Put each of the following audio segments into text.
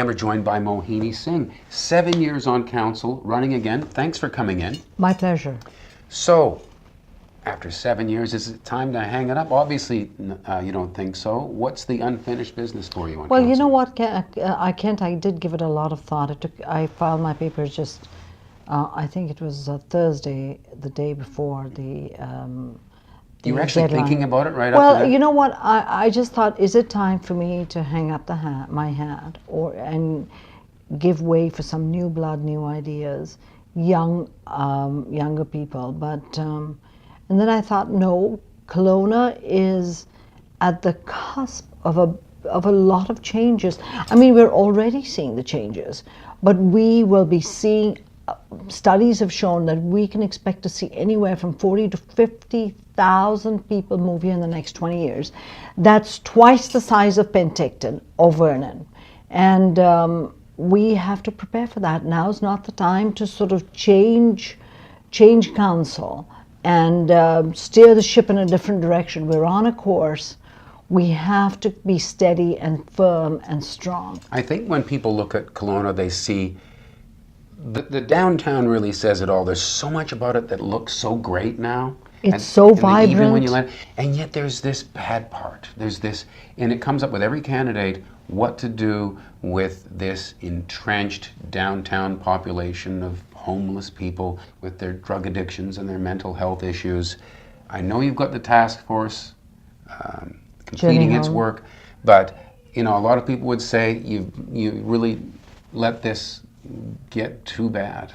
And we're joined by Mohini Singh, 7 years on council, running again. Thanks for coming in. My pleasure. So, after 7 years, is it time to hang it up? Obviously, you don't think so. What's the unfinished business for you on Well, council? you know what, I did give it a lot of thought. I filed my papers just, I think it was Thursday, the day before the You were actually deadline. thinking about it right after Well, that? you know what, I just thought, is it time for me to hang up my hat and give way for some new blood, new ideas, younger people? But and then I thought, no, Kelowna is at the cusp of a lot of changes. I mean, we're already seeing the changes, but we will be seeing. Studies have shown that we can expect to see anywhere from 40 to 50,000 people move here in the next 20 years. That's twice the size of Penticton or Vernon. And we have to prepare for that. Now's not the time to sort of change council and steer the ship in a different direction. We're on a course. We have to be steady and firm and strong. I think when people look at Kelowna, they see the downtown really says it all. There's so much about it that looks so great now. It's so vibrant. Even when you land, and yet there's this bad part. There's this, and it comes up with every candidate, what to do with this entrenched downtown population of homeless people with their drug addictions and their mental health issues. I know you've got the task force completing its work, but you know, a lot of people would say you really let this get too bad.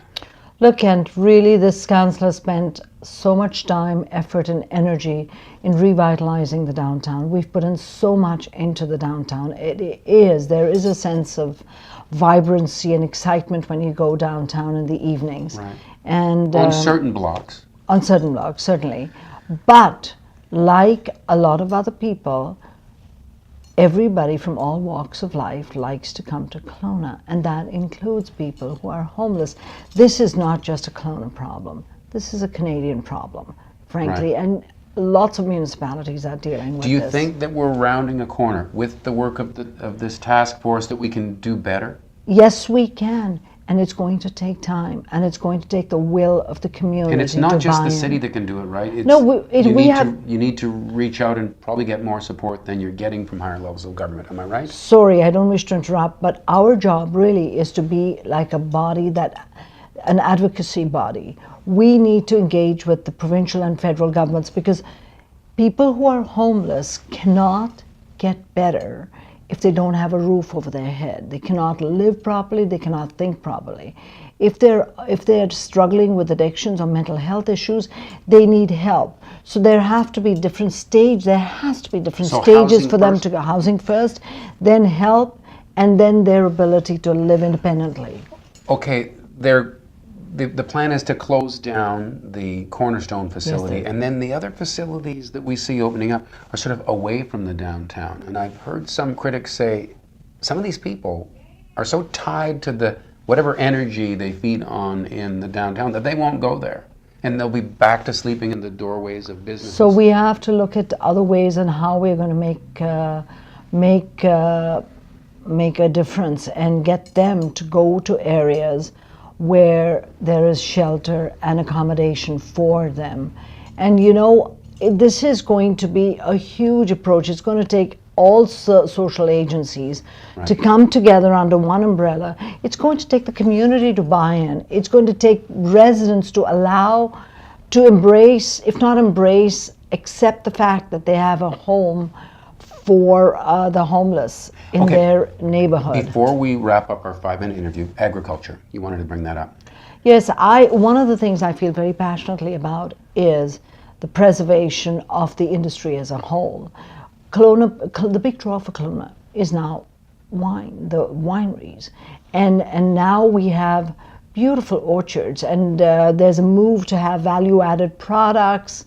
Look, Kent, really this council has spent so much time, effort and energy in revitalizing the downtown. We've put in so much into the downtown. There is a sense of vibrancy and excitement when you go downtown in the evenings. Right. And on certain blocks. On certain blocks, certainly. But like a lot of other people, everybody from all walks of life likes to come to Kelowna, and that includes people who are homeless. This is not just a Kelowna problem. This is a Canadian problem, frankly, Right. and lots of municipalities are dealing with this. Do you think that we're rounding a corner with the work of this task force, that we can do better? Yes, we can, and it's going to take time, and it's going to take the will of the community. And it's not just the city that can do it, right? You need to reach out and probably get more support than you're getting from higher levels of government. Am I right? Sorry, I don't wish to interrupt, but our job really is to be like a body an advocacy body. We need to engage with the provincial and federal governments, because people who are homeless cannot get better if they don't have a roof over their head. They cannot live properly, they cannot think properly. If they're struggling with addictions or mental health issues, they need help. So there has to be different stages for them to go. Housing first, then help, and then their ability to live independently. Okay, the plan is to close down the Cornerstone facility, Yes, and then the other facilities that we see opening up are sort of away from the downtown. And I've heard some critics say some of these people are so tied to whatever energy they feed on in the downtown that they won't go there, and they'll be back to sleeping in the doorways of businesses. So we have to look at other ways and how we're going to make a difference and get them to go to areas where there is shelter and accommodation for them. And you know, this is going to be a huge approach. It's going to take all social agencies to come together under one umbrella. It's going to take the community to buy in. It's going to take residents to embrace, if not embrace, accept the fact that they have a home for the homeless in their neighborhood. Before we wrap up our 5-minute interview, agriculture, you wanted to bring that up. Yes, one of the things I feel very passionately about is the preservation of the industry as a whole. Kelowna, the big draw for Kelowna is now wine, the wineries. And now we have beautiful orchards, and there's a move to have value-added products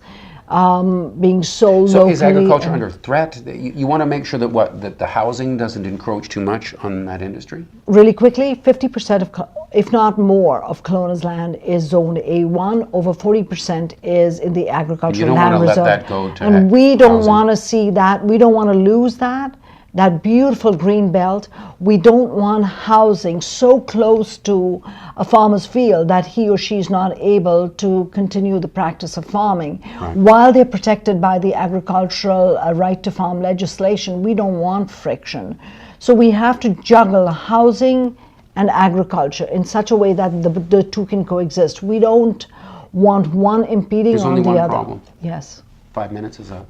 being sold locally. So is agriculture under threat? You want to make sure that the housing doesn't encroach too much on that industry? Really quickly, 50% of, if not more, of Kelowna's land is zoned A1. Over 40% is in the agricultural land reserve. You don't want to let that go to And we don't housing. want to see that. We don't want to lose that. that beautiful green belt. We don't want housing so close to a farmer's field that he or she is not able to continue the practice of farming. Right. While they're protected by the agricultural right to farm legislation, we don't want friction. So we have to juggle housing and agriculture in such a way that the two can coexist. We don't want one impeding There's on only the one other. problem. Yes. 5 minutes is up.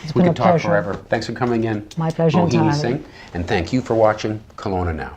It's We been could a talk pleasure. forever. Thanks for coming in. My pleasure Mohini entirely. Singh, and thank you for watching Kelowna Now.